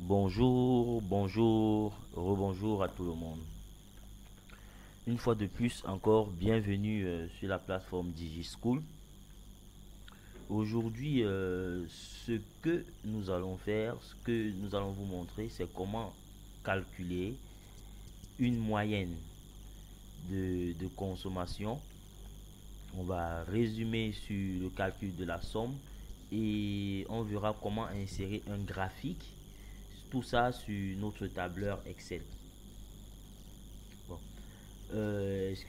Bonjour, bonjour, rebonjour à tout le monde. Une fois de plus, encore bienvenue sur la plateforme DigiSchool. Aujourd'hui, ce que nous allons faire, ce que nous allons vous montrer, c'est comment calculer une moyenne de consommation. On va résumer sur le calcul de la somme et on verra comment insérer un graphique. Tout ça sur notre tableur Excel. Bon.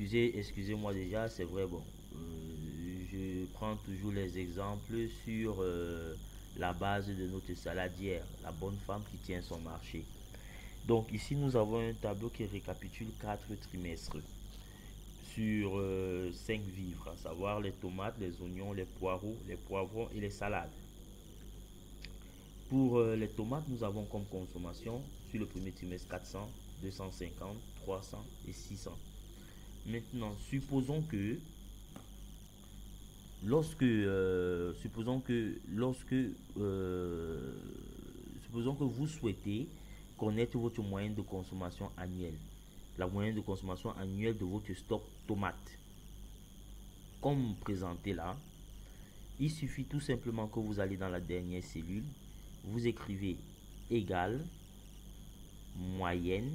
Excusez-moi déjà, c'est vrai, bon, je prends toujours les exemples sur la base de notre saladière, la bonne femme qui tient son marché. Donc ici, nous avons un tableau qui récapitule 4 trimestres sur 5 vivres, à savoir les tomates, les oignons, les poireaux, les poivrons et les salades. Pour les tomates, nous avons comme consommation sur le premier trimestre 400, 250, 300 et 600. Maintenant, supposons que vous souhaitez connaître votre moyenne de consommation annuelle, la moyenne de consommation annuelle de votre stock tomate. Comme présenté là, il suffit tout simplement que vous allez dans la dernière cellule, vous écrivez égal moyenne,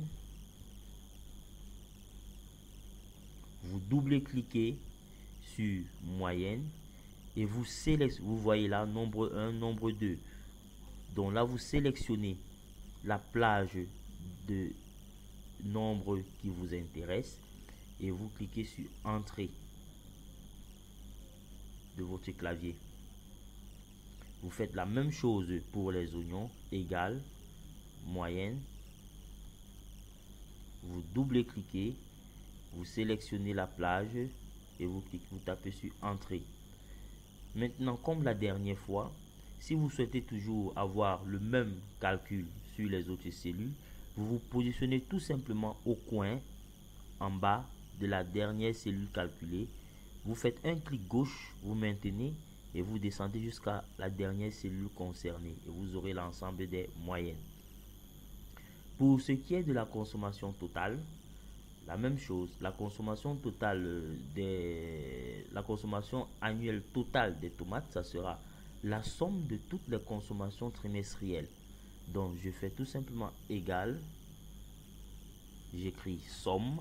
vous double-cliquez sur moyenne et vous voyez là nombre 1, nombre 2. Donc là, vous sélectionnez la plage de nombre qui vous intéresse et vous cliquez sur entrée de votre clavier. Vous faites la même chose pour les oignons, égal moyenne. Vous double-cliquez, vous sélectionnez la plage et vous tapez sur entrée. Maintenant, comme la dernière fois, si vous souhaitez toujours avoir le même calcul sur les autres cellules, vous vous positionnez tout simplement au coin en bas de la dernière cellule calculée. Vous faites un clic gauche, vous maintenez et vous descendez jusqu'à la dernière cellule concernée et vous aurez l'ensemble des moyennes. Pour ce qui est de la consommation totale, la même chose, la consommation annuelle totale des tomates, ça sera la somme de toutes les consommations trimestrielles. Donc je fais tout simplement égal, j'écris somme,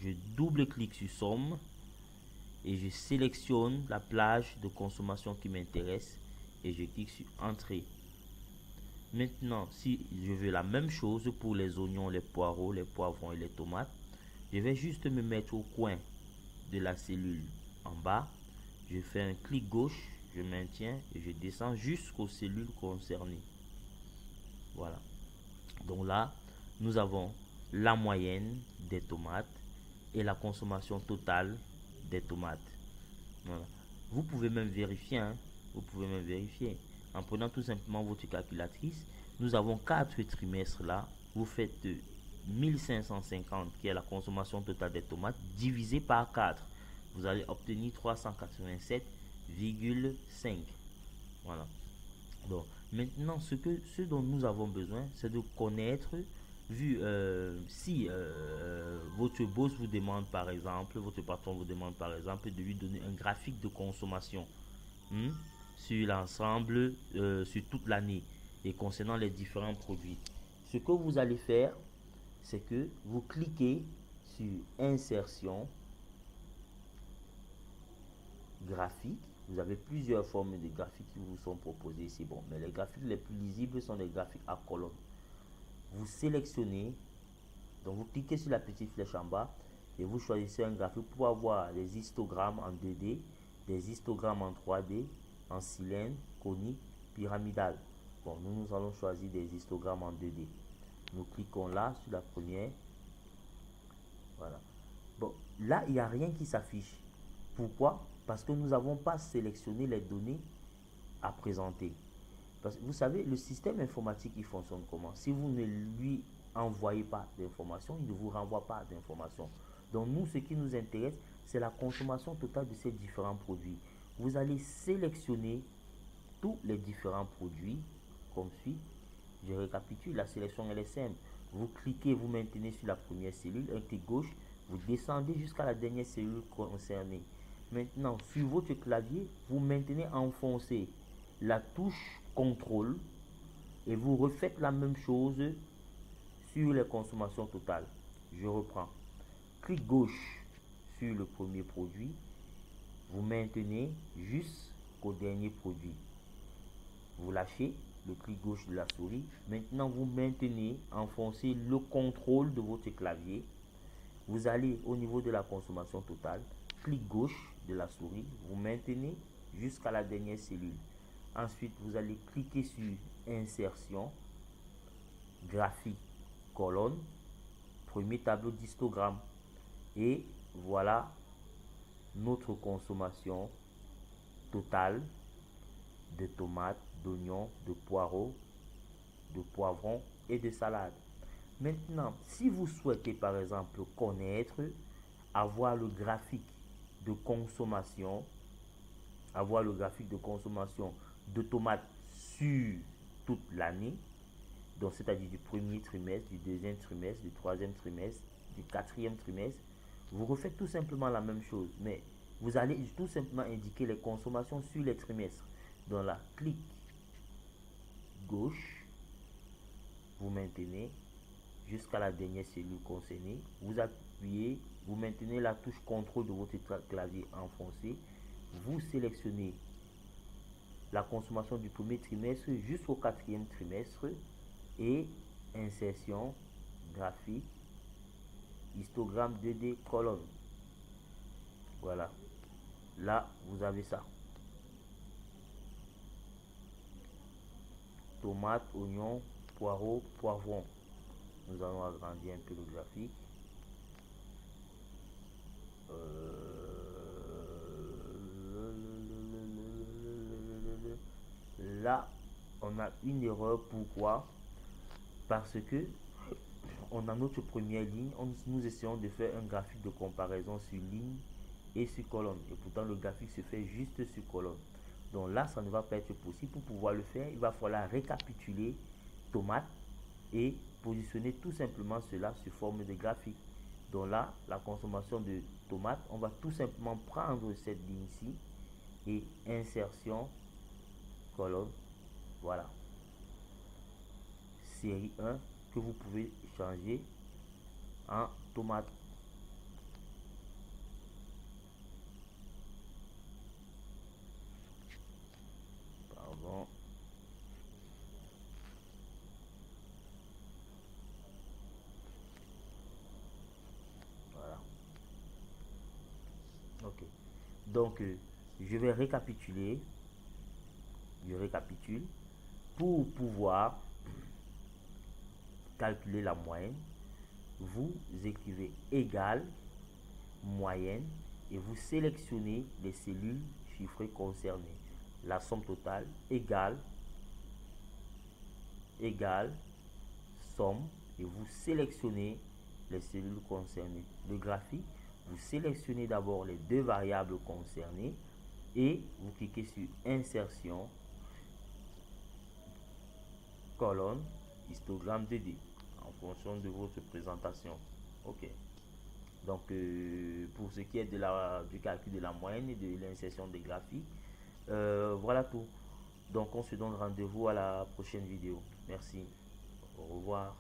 je double-clique sur somme et je sélectionne la plage de consommation qui m'intéresse et je clique sur entrée. Maintenant, si je veux la même chose pour les oignons, les poireaux, les poivrons et les tomates, je vais juste me mettre au coin de la cellule en bas. Je fais un clic gauche, je maintiens et je descends jusqu'aux cellules concernées. Voilà. Donc là, nous avons la moyenne des tomates et la consommation totale des tomates. Voilà. Vous pouvez même vérifier, en prenant tout simplement votre calculatrice. Nous avons 4 trimestres là. Vous faites 1550 qui est la consommation totale des tomates divisé par 4. Vous allez obtenir 387,5. Voilà. Donc maintenant, ce dont nous avons besoin, c'est de connaître, si votre boss vous demande par exemple, votre patron vous demande par exemple de lui donner un graphique de consommation sur l'ensemble, sur toute l'année et concernant les différents produits. Ce que vous allez faire, c'est que vous cliquez sur insertion, graphique. Vous avez plusieurs formes de graphiques qui vous sont proposées ici. Bon, mais les graphiques les plus lisibles sont les graphiques à colonne. Vous sélectionnez, donc vous cliquez sur la petite flèche en bas et vous choisissez un graphique pour avoir des histogrammes en 2D, des histogrammes en 3D, en cylindre, conique, pyramidal. Bon, nous allons choisir des histogrammes en 2D. Nous cliquons là sur la première. Voilà. Bon, là, il n'y a rien qui s'affiche. Pourquoi? Parce que nous n'avons pas sélectionné les données à présenter. Parce que vous savez, le système informatique, il fonctionne comment? Si vous ne lui envoyez pas d'informations, il ne vous renvoie pas d'informations. Donc nous, ce qui nous intéresse, c'est la consommation totale de ces différents produits. Vous allez sélectionner tous les différents produits comme suit. Je récapitule, la sélection elle est simple. Vous cliquez, vous maintenez sur la première cellule, un clic gauche, vous descendez jusqu'à la dernière cellule concernée. Maintenant, sur votre clavier, vous maintenez enfoncé la touche contrôle et vous refaites la même chose sur les consommations totales. Je reprends. Clic gauche sur le premier produit, vous maintenez jusqu'au dernier produit. Vous lâchez le clic gauche de la souris. Maintenant, vous maintenez, enfoncez le contrôle de votre clavier. Vous allez au niveau de la consommation totale. Clic gauche de la souris. Vous maintenez jusqu'à la dernière cellule. Ensuite, vous allez cliquer sur insertion, graphique, colonne, premier tableau d'histogramme. Et voilà notre consommation totale de tomates, d'oignons, de poireaux, de poivrons et de salade. Maintenant, si vous souhaitez par exemple connaître, avoir le graphique de consommation, de tomates sur toute l'année, donc c'est-à-dire du premier trimestre, du deuxième trimestre, du troisième trimestre, du quatrième trimestre, vous refaites tout simplement la même chose, mais vous allez tout simplement indiquer les consommations sur les trimestres. Donc là, clic gauche, vous maintenez jusqu'à la dernière cellule concernée, vous appuyez, vous maintenez la touche contrôle de votre clavier enfoncé, vous sélectionnez la consommation du premier trimestre jusqu'au quatrième trimestre et insertion, graphique, histogramme 2D, colonne. Voilà, là vous avez ça. Tomates, oignons, poireaux, poivrons. Nous allons agrandir un peu le graphique. Là, on a une erreur. Pourquoi? Parce que on a notre première ligne. Nous essayons de faire un graphique de comparaison sur ligne et sur colonne. Et pourtant, le graphique se fait juste sur colonne. Donc là, ça ne va pas être possible. Pour pouvoir le faire, il va falloir récapituler tomate et positionner tout simplement cela sous forme de graphique. Donc là, la consommation de tomates, on va tout simplement prendre cette ligne-ci et insertion, colonne, voilà. Série 1 que vous pouvez changer en tomate. Pardon. Voilà. Ok. Donc, je vais récapituler. Je récapitule. Pour pouvoir calculer la moyenne, vous écrivez égal, moyenne, et vous sélectionnez les cellules chiffrées concernées. La somme totale égale, somme, et vous sélectionnez les cellules concernées. Le graphique, vous sélectionnez d'abord les deux variables concernées et vous cliquez sur insertion, colonne, histogramme 2D en fonction de votre présentation. Ok. Donc pour ce qui est du calcul de la moyenne et de l'insertion des graphiques, voilà tout. Donc on se donne rendez-vous à la prochaine vidéo. Merci. Au revoir.